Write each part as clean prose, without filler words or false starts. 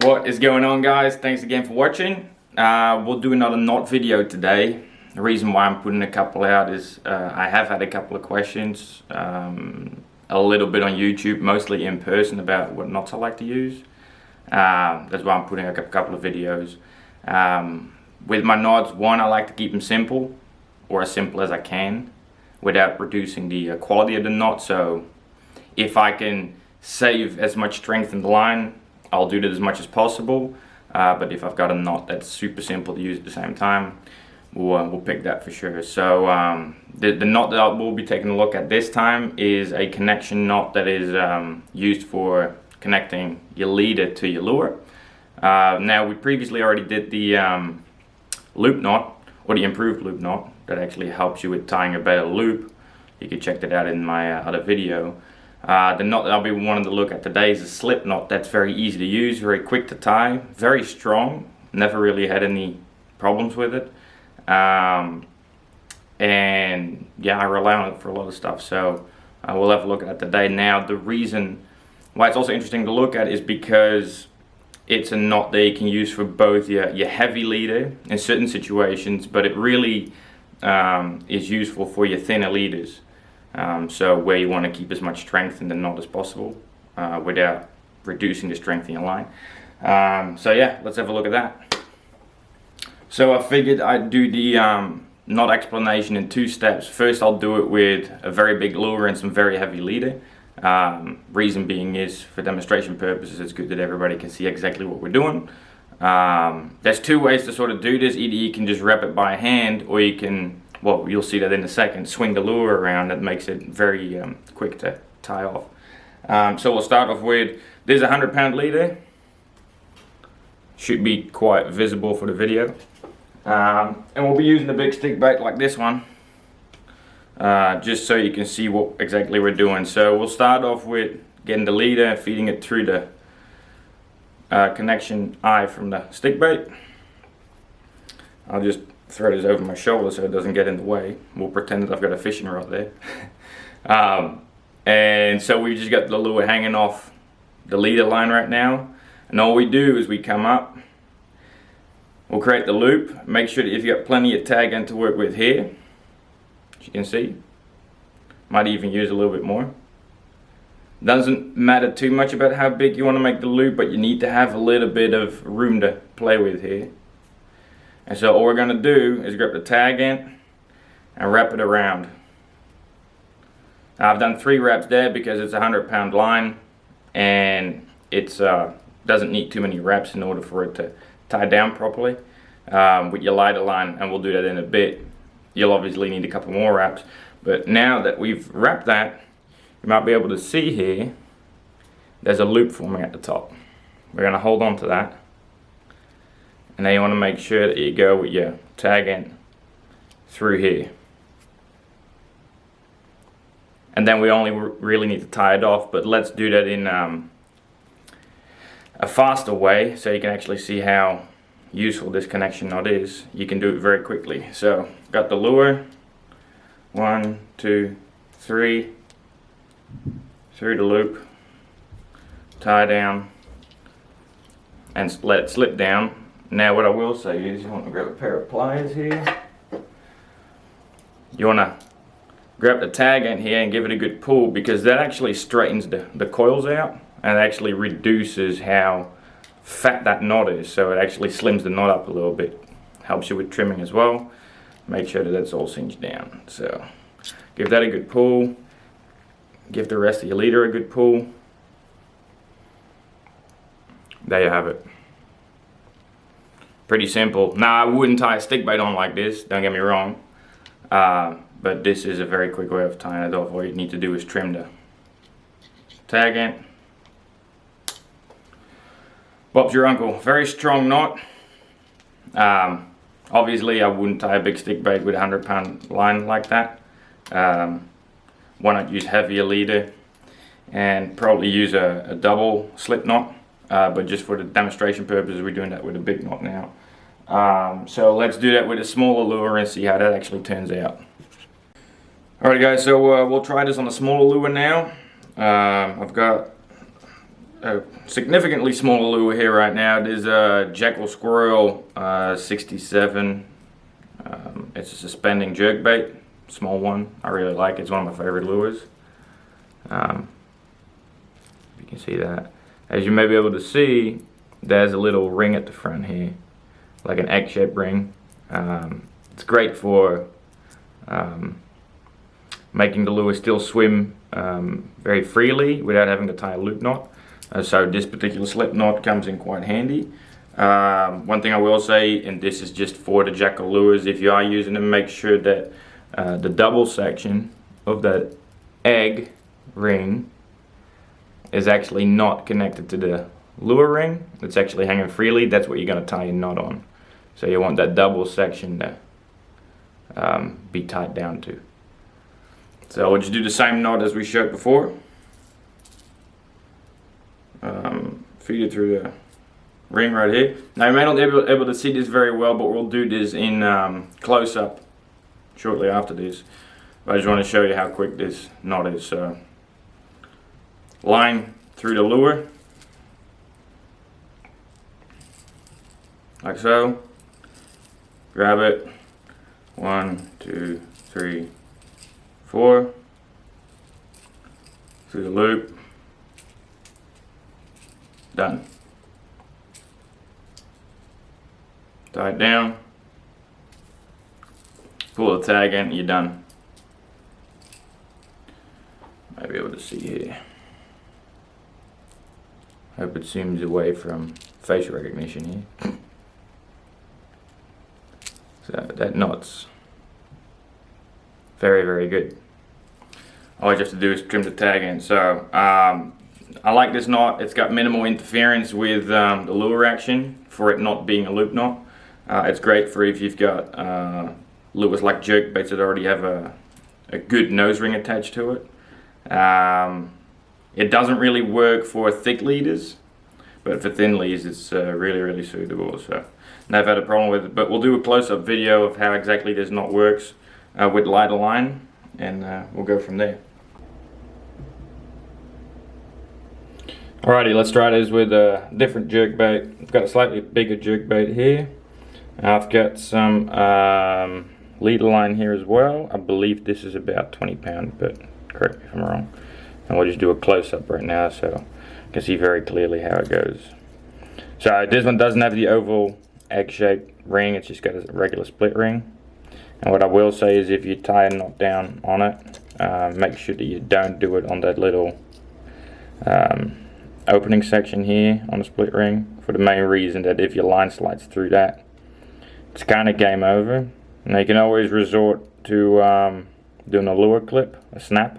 What is going on, guys? Thanks again for watching. We'll do another knot video today. The reason why I'm putting a couple out is I have had a couple of questions, a little bit on YouTube, mostly in person, about what knots I like to use. That's why I'm putting a couple of videos. With my knots, one, I like to keep them simple, or as simple as I can, without reducing the quality of the knot. So if I can save as much strength in the line, I'll do that as much as possible. But if I've got a knot that's super simple to use at the same time, we'll pick that for sure. So the knot that we'll be taking a look at this time is a connection knot that is used for connecting your leader to your lure. Now, we previously already did the loop knot, or the improved loop knot, that actually helps you with tying a better loop. You can check that out in my other video. The knot that I'll be wanting to look at today is a slip knot. That's very easy to use, very quick to tie, very strong. Never really had any problems with it. And yeah, I rely on it for a lot of stuff. So we'll have a look at it today. Now, the reason why it's also interesting to look at is because it's a knot that you can use for both your heavy leader in certain situations, but it really is useful for your thinner leaders. So where you want to keep as much strength in the knot as possible without reducing the strength in your line. So yeah, let's have a look at that. So I figured I'd do the knot explanation in two steps. First, I'll do it with a very big lure and some very heavy leader. Reason being is, for demonstration purposes, it's good that everybody can see exactly what we're doing. There's two ways to sort of do this. Either you can just wrap it by hand, or you can, well, you'll see that in a second, swing the lure around. That makes it very quick to tie off. So we'll start off with, there's a 100-pound leader. Should be quite visible for the video. And we'll be using a big stick bait like this one, just so you can see what exactly we're doing. So we'll start off with getting the leader and feeding it through the connection eye from the stick bait. I'll just throw this over my shoulder so it doesn't get in the way. We'll pretend that I've got a fishing rod there. And so we've just got the lure hanging off the leader line right now. And all we do is we come up, we'll create the loop. Make sure that if you've got plenty of tag end to work with here, as you can see, might even use a little bit more. Doesn't matter too much about how big you want to make the loop, but you need to have a little bit of room to play with here. And so all we're going to do is grab the tag end and wrap it around. Now, I've done 3 wraps there because it's a 100-pound line, and it's doesn't need too many wraps in order for it to tie down properly with your lighter line, and we'll do that in a bit. You'll obviously need a couple more wraps, but now that we've wrapped that, you might be able to see here there's a loop forming at the top. We're going to hold on to that. And then you want to make sure that you go with your tag end through here. And then we only really need to tie it off, but let's do that in a faster way so you can actually see how useful this connection knot is. You can do it very quickly. So, got the lure, 1, 2, 3, through the loop, tie down, and let it slip down. Now, what I will say is, you want to grab a pair of pliers here. You want to grab the tag end here and give it a good pull, because that actually straightens the coils out and actually reduces how fat that knot is. So it actually slims the knot up a little bit. Helps you with trimming as well. Make sure that that's all cinched down. So give that a good pull. Give the rest of your leader a good pull. There you have it. Pretty simple. Now, I wouldn't tie a stick bait on like this, don't get me wrong, but this is a very quick way of tying it off. All you need to do is trim the tag end. Bob's your uncle. Very strong knot. Obviously, I wouldn't tie a big stick bait with a 100-pound line like that. Why not use heavier leader and probably use a double slip knot. But just for the demonstration purposes, we're doing that with a big knot now. So let's do that with a smaller lure and see how that actually turns out. Alright guys, so we'll try this on a smaller lure now. I've got a significantly smaller lure here right now. It is a Jackal Squirrel 67. It's a suspending jerkbait, small one. I really like it. It's one of my favorite lures. You can see that. As you may be able to see, there's a little ring at the front here, like an egg-shaped ring. It's great for making the lure still swim very freely without having to tie a loop knot. So this particular slip knot comes in quite handy. One thing I will say, and this is just for the Jackal lures, if you are using them, make sure that the double section of that egg ring is actually not connected to the lure ring. It's actually hanging freely. That's what you're going to tie your knot on. So you want that double section to be tied down to. So we'll just do the same knot as we showed before. Feed it through the ring right here. Now you may not be able to see this very well, but we'll do this in close-up shortly after this. But I just want to show you how quick this knot is. So line through the lure, like so. Grab it. 1, 2, 3, 4. Through the loop. Done. Tie it down. Pull the tag in, you're done. Might be able to see here. Hope it zooms away from facial recognition here. So that knot's very, very good. All you have to do is trim the tag in. So I like this knot. It's got minimal interference with the lure action for it not being a loop knot. It's great for if you've got lures like jerkbaits that already have a good nose ring attached to it. It doesn't really work for thick leaders, but for thin leads it's really, really suitable. So never had a problem with it, but we'll do a close-up video of how exactly this knot works with lighter line, and we'll go from there. Alrighty, let's try this with a different jerkbait. I've got a slightly bigger jerkbait here. I've got some leader line here as well. I believe this is about 20 pounds, but correct me if I'm wrong. And we'll just do a close-up right now so you can see very clearly how it goes. So this one doesn't have the oval egg-shaped ring, it's just got a regular split ring. And what I will say is if you tie a knot down on it, make sure that you don't do it on that little opening section here on the split ring, for the main reason that if your line slides through that, it's kind of game over. Now you can always resort to doing a lure clip, a snap,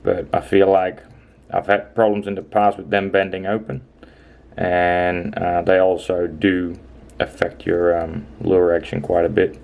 but I feel like I've had problems in the past with them bending open, and they also do affect your lure action quite a bit,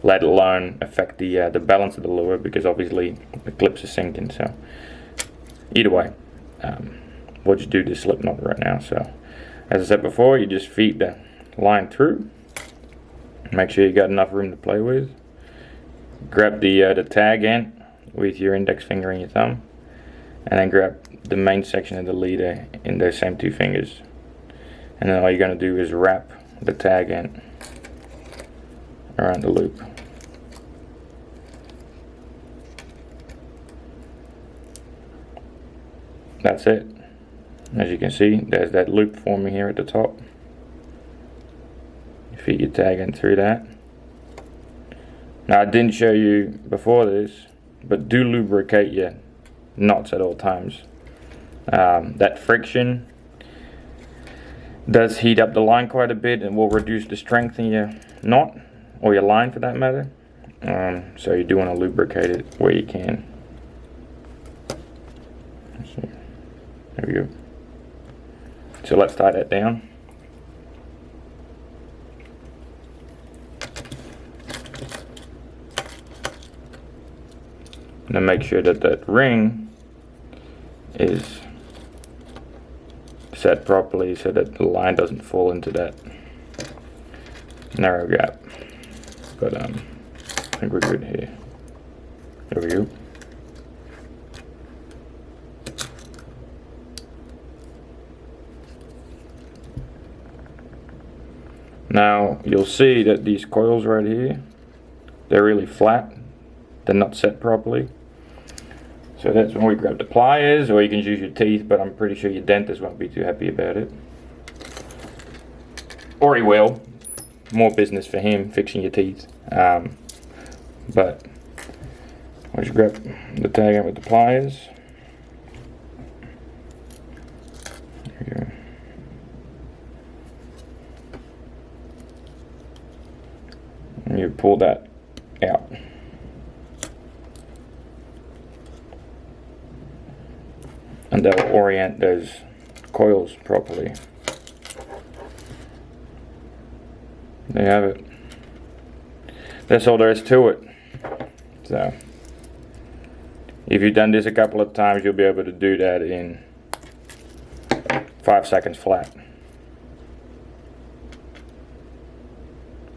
let alone affect the balance of the lure, because obviously the clips are sinking. So either way, we'll just do this slip knot right now. So as I said before, you just feed the line through, make sure you got enough room to play with, grab the tag end with your index finger and your thumb, and then grab the main section of the leader in those same two fingers, and then all you're going to do is wrap the tag end around the loop. That's it. As you can see, there's that loop forming here at the top. You feed your tag in through that. Now I didn't show you before this, but do lubricate your knots at all times. That friction does heat up the line quite a bit and will reduce the strength in your knot, or your line for that matter. So you do want to lubricate it where you can. Let's see. There we go. So let's tie that down. And then make sure that that ring is set properly so that the line doesn't fall into that narrow gap. But I think we're good here. There we go. Now you'll see that these coils right here, they're really flat. They're not set properly. So that's when we grab the pliers, or you can use your teeth, but I'm pretty sure your dentist won't be too happy about it. Or he will. More business for him, fixing your teeth. But I'll just grab the tag out with the pliers. There we go. And you pull that out. And that will orient those coils properly. There you have it. That's all there is to it. So, if you've done this a couple of times, you'll be able to do that in 5 seconds flat.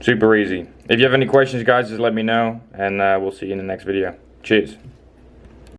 Super easy. If you have any questions, guys, just let me know, and we'll see you in the next video. Cheers.